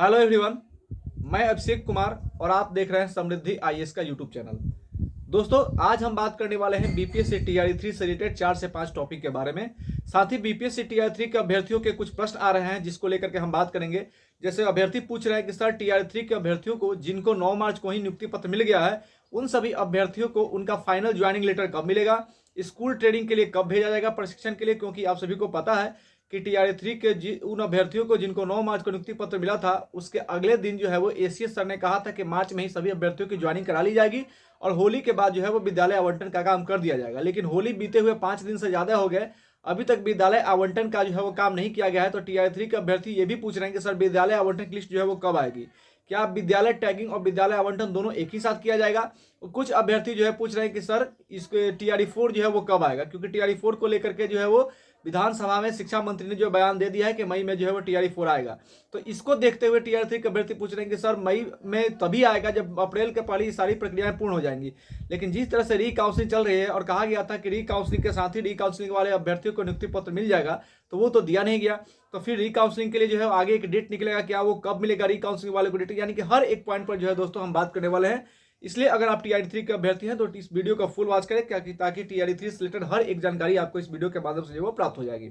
Hello everyone, मैं अभिषेक कुमार और आप देख रहे हैं समृद्धि आईएएस का यूट्यूब चैनल। दोस्तों, आज हम बात करने वाले हैं बीपीएससी टीआरई 3 से रिलेटेड 4 से 5 टॉपिक के बारे में। साथ ही बीपीएससी टीआरई 3 के अभ्यर्थियों के कुछ प्रश्न आ रहे हैं जिसको लेकर के हम बात करेंगे। जैसे अभ्यर्थी पूछ रहे हैं कि सर, टीआरई 3 के अभ्यर्थियों को जिनको 9 मार्च को ही नियुक्ति पत्र मिल गया है, उन सभी अभ्यर्थियों को उनका फाइनल ज्वाइनिंग लेटर कब मिलेगा, स्कूल ट्रेनिंग के लिए कब भेजा जाएगा प्रशिक्षण के लिए, क्योंकि आप सभी को पता है कि टीआरई 3 के उन अभ्यर्थियों को जिनको 9 मार्च को नियुक्ति पत्र मिला था, उसके अगले दिन जो है वो एसीएस सर ने कहा था कि मार्च में ही सभी अभ्यर्थियों की ज्वाइनिंग करा ली जाएगी और होली के बाद जो है वो विद्यालय आवंटन का काम कर दिया जाएगा। लेकिन होली बीते हुए 5 दिन से ज़्यादा हो गए, अभी तक विद्यालय आवंटन का जो है वो काम नहीं किया गया है। तो टीआरई 3 के अभ्यर्थी ये भी पूछ रहे हैं कि सर, विद्यालय आवंटन की लिस्ट जो है वो कब आएगी, क्या विद्यालय टैगिंग और विद्यालय आवंटन दोनों एक ही साथ किया जाएगा। कुछ अभ्यर्थी जो है पूछ रहे हैं कि सर, इसके टीआरई 4 जो है वो कब आएगा, क्योंकि टीआरई 4 को लेकर के जो है वो विधानसभा में शिक्षा मंत्री ने जो बयान दे दिया है कि मई में जो है वो टीआरई 4 आएगा। तो इसको देखते हुए टीआरई 3 के अभ्यर्थी पूछ रहे हैं कि सर, मई में तभी आएगा जब अप्रैल के पहले ये सारी प्रक्रियाएं पूर्ण हो जाएंगी। लेकिन जिस तरह से री काउंसलिंग चल रही है और कहा गया था कि री काउंसलिंग के साथ ही री काउंसलिंग वाले अभ्यर्थियों को नियुक्ति पत्र मिल जाएगा, तो वो तो दिया नहीं गया। तो फिर री काउंसलिंग के लिए जो है आगे एक डेट निकलेगा, क्या वो कब मिलेगा री काउंसलिंग वाले को डेट, यानी कि हर एक पॉइंट पर जो है दोस्तों हम बात करने वाले हैं। इसलिए अगर आप टीआरई 3 के अभ्यर्थी हैं तो इस वीडियो का फुल वॉच करें, ताकि टीआरई 3 से रिलेटेड हर एक जानकारी आपको इस वीडियो के माध्यम से जो वो प्राप्त हो जाएगी।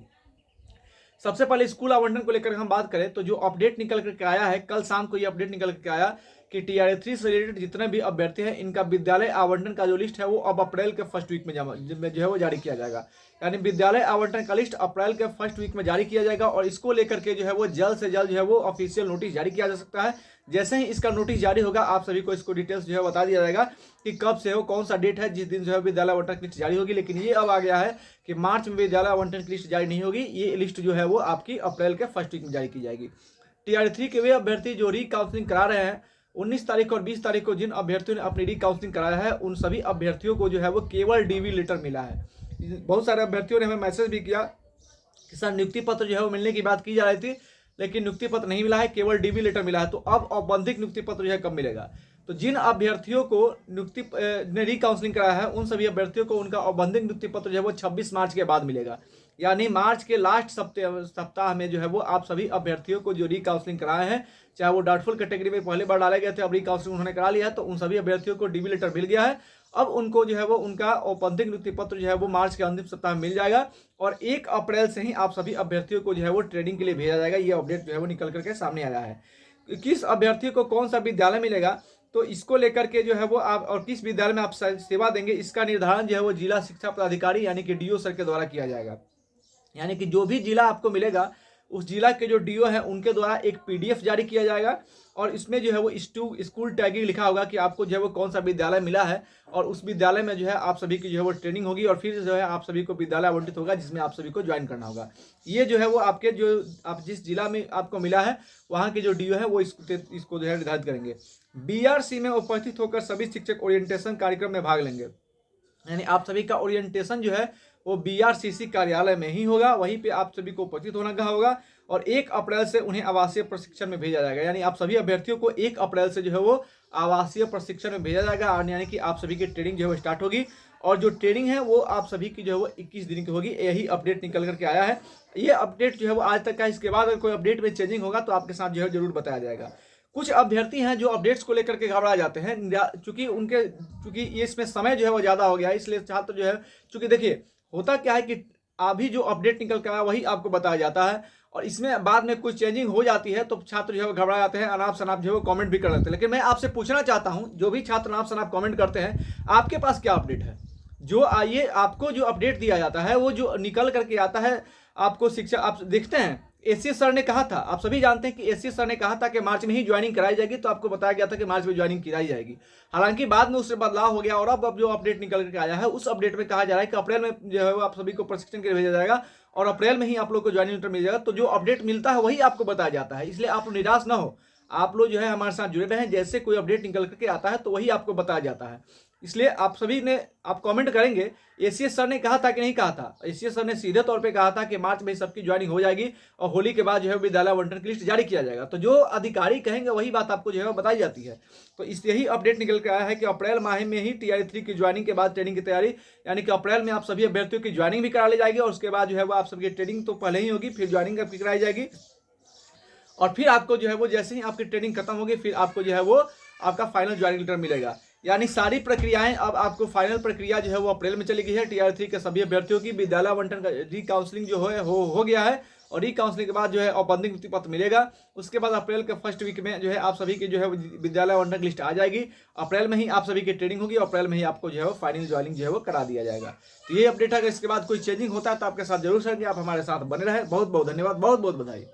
सबसे पहले स्कूल आवंटन को लेकर हम बात करें तो जो अपडेट निकल करके आया है, कल शाम को ये अपडेट निकल करके आया कि टीआरई 3 से रिलेटेड जितने भी अभ्यर्थी हैं, इनका विद्यालय आवंटन का जो लिस्ट है वो अब अप्रैल के फर्स्ट वीक में जो है वो जारी किया जाएगा। यानी विद्यालय आवंटन का लिस्ट अप्रैल के फर्स्ट वीक में जारी किया जाएगा और इसको लेकर के जो है वो जल्द से जल्द जो है वो ऑफिशियल नोटिस जारी किया जा सकता है। जैसे ही इसका नोटिस जारी होगा, आप सभी को इसको डिटेल्स जो है बता दिया जाएगा कि कब से हो, कौन सा डेट है जिस दिन जो है विद्यालय आवंटन की लिस्ट जारी होगी। लेकिन ये अब आ गया है कि मार्च में विद्यालय आवंटन की लिस्ट जारी नहीं होगी, ये लिस्ट जो है वो आपकी अप्रैल के फर्स्ट वीक में जारी की जाएगी। टीआरई 3 के वे अभ्यर्थी जो री काउंसलिंग करा रहे हैं, 19 तारीख और 20 तारीख को जिन अभ्यर्थियों ने अपनी री काउंसलिंग कराया है, उन सभी अभ्यर्थियों को जो है वो केवल डीवी लेटर मिला है। बहुत सारे अभ्यर्थियों ने हमें मैसेज भी किया कि सर, नियुक्ति पत्र जो है वो मिलने की बात की जा रही थी, लेकिन नियुक्ति पत्र नहीं मिला है, केवल डीवी लेटर मिला है। तो अब औपबंधिक नियुक्ति पत्र जो है कब मिलेगा। तो जिन अभ्यर्थियों को नियुक्ति ने री काउंसलिंग कराया है, उन सभी अभ्यर्थियों को उनका औपबंधिक नियुक्ति पत्र जो है वो 26 मार्च के बाद मिलेगा। यानी मार्च के लास्ट सप्ताह में जो है वो आप सभी अभ्यर्थियों को जो री काउंसलिंग कराए हैं, चाहे वो डाउटफुल कैटेगरी में पहले बार डाले गए थे, अब री काउंसलिंग उन्होंने करा लिया है, तो उन सभी अभ्यर्थियों को डीवी लेटर मिल गया है। अब उनको जो है वो उनका औपबंधिक नियुक्ति पत्र जो है वो मार्च के अंतिम सप्ताह में मिल जाएगा और 1 अप्रैल से ही आप सभी अभ्यर्थियों को जो है वो ट्रेनिंग के लिए भेजा जाएगा। ये अपडेट जो है वो निकल करके सामने आया है। किस अभ्यर्थी को कौन सा विद्यालय मिलेगा, तो इसको लेकर के जो है वो आप और किस विद्यालय में आप सेवा देंगे, इसका निर्धारण जो है वो जिला शिक्षा पदाधिकारी यानी कि डीओ सर के द्वारा किया जाएगा। यानी कि जो भी जिला आपको मिलेगा, उस जिला के जो डीओ हैं उनके द्वारा एक पीडीएफ जारी किया जाएगा और इसमें जो है वो स्कूल टैगिंग लिखा होगा कि आपको जो है वो कौन सा विद्यालय मिला है और उस विद्यालय में जो है आप सभी की जो है वो ट्रेनिंग होगी और फिर जो है आप सभी को विद्यालय आवंटित होगा जिसमें आप सभी को ज्वाइन करना होगा। ये जो है वो आपके जो आप जिस जिला में आपको मिला है वहाँ के जो डीओ है वो इसको जो है निर्धारित करेंगे। बीआरसी में उपस्थित होकर सभी शिक्षक ओरिएंटेशन कार्यक्रम में भाग लेंगे। यानी आप सभी का ओरिएंटेशन जो है वो बीआरसीसी कार्यालय में ही होगा, वहीं पे आप सभी को उपस्थित होना कहा होगा और 1 अप्रैल से उन्हें आवासीय प्रशिक्षण में भेजा जाएगा। यानी आप सभी अभ्यर्थियों को 1 अप्रैल से जो है वो आवासीय प्रशिक्षण में भेजा जाएगा, यानी कि आप सभी की ट्रेनिंग जो है वो स्टार्ट होगी और जो ट्रेनिंग है वो आप सभी की जो है वो 21 दिन की होगी। यही अपडेट निकल करके आया है। ये अपडेट जो है वो आज तक का, इसके बाद अगर कोई अपडेट में चेंजिंग होगा तो आपके साथ जो है जरूर बताया जाएगा। कुछ अभ्यर्थी हैं जो अपडेट्स को लेकर के घबरा जाते हैं, चूंकि ये इसमें समय जो है वो ज़्यादा हो गया है, इसलिए छात्र जो है, चूंकि देखिए होता क्या है कि अभी जो अपडेट निकल कर आया वही आपको बताया जाता है और इसमें बाद में कुछ चेंजिंग हो जाती है तो छात्र जो है वो घबरा जाते हैं, अनाप शनाप जो है वो कमेंट भी कर लेते हैं। लेकिन मैं आपसे पूछना चाहता हूं, जो भी छात्र अनाप शनाप कमेंट करते हैं, आपके पास क्या अपडेट है? जो आइए आपको जो अपडेट दिया जाता है वो जो निकल करके आता है आपको शिक्षा, आप देखते हैं एसीएस सर ने कहा था, आप सभी जानते हैं कि एसीएस सर ने कहा था कि मार्च में ही ज्वाइनिंग कराई जाएगी, तो आपको बताया गया था कि मार्च में ज्वाइनिंग कराई जाएगी। हालांकि बाद में उससे बदलाव हो गया और अब जो अपडेट निकल करके आया है उस अपडेट में कहा जा रहा है कि अप्रैल में जो है आप सभी को प्रशिक्षण के लिए भेजा जाएगा और अप्रैल में ही आप लोग को ज्वाइनिंग लेटर मिल जाएगा। तो जो अपडेट मिलता है वही आपको बताया जाता है, इसलिए आप निराश ना हो। आप लोग जो है हमारे साथ जुड़े रहें, जैसे कोई अपडेट निकल करके आता है तो वही आपको बताया जाता है। इसलिए आप सभी ने आप कमेंट करेंगे एसीएस सर ने कहा था कि नहीं कहा था। एसीएस सर ने सीधे तौर पे कहा था कि मार्च में सबकी ज्वाइनिंग हो जाएगी और होली के बाद जो है विद्यालय आवंटन की लिस्ट जारी किया जाएगा। तो जो अधिकारी कहेंगे वही बात आपको जो है बताई जाती है। तो इस यही अपडेट निकल के आया है कि अप्रैल माह में ही टीआरई 3 की ज्वाइनिंग के बाद ट्रेनिंग की तैयारी, यानी कि अप्रैल में आप सभी अभ्यर्थियों की ज्वाइनिंग भी करा ली जाएगी और उसके बाद जो है वो आप सबकी ट्रेनिंग तो पहले ही होगी, फिर ज्वाइनिंग आपकी कराई जाएगी और फिर आपको जो है वो जैसे ही आपकी ट्रेनिंग खत्म होगी फिर आपको जो है वो आपका फाइनल ज्वाइनिंग लेटर मिलेगा। यानी सारी प्रक्रियाएं अब आपको फाइनल प्रक्रिया जो है वो अप्रैल में चली गई है। टीआर 3 के सभी अभ्यर्थियों की विद्यालय आवंटन का री काउंसलिंग जो है हो गया है और री काउंसलिंग के बाद जो है औपबंधिक नियुक्ति पत्र मिलेगा। उसके बाद अप्रैल के फर्स्ट वीक में जो है आप सभी की जो है विद्यालय आवंटन की लिस्ट आ जाएगी। अप्रैल में ही आप सभी की ट्रेनिंग होगी, अप्रैल में ही आपको जो है फाइनल ज्वाइनिंग जो है वो करा दिया जाएगा। तो ये अपडेट है। इसके बाद कोई चेंजिंग होता है तो आपके साथ जरूर शेयर, आप हमारे साथ बने रहे। बहुत बहुत धन्यवाद, बहुत बहुत बधाई।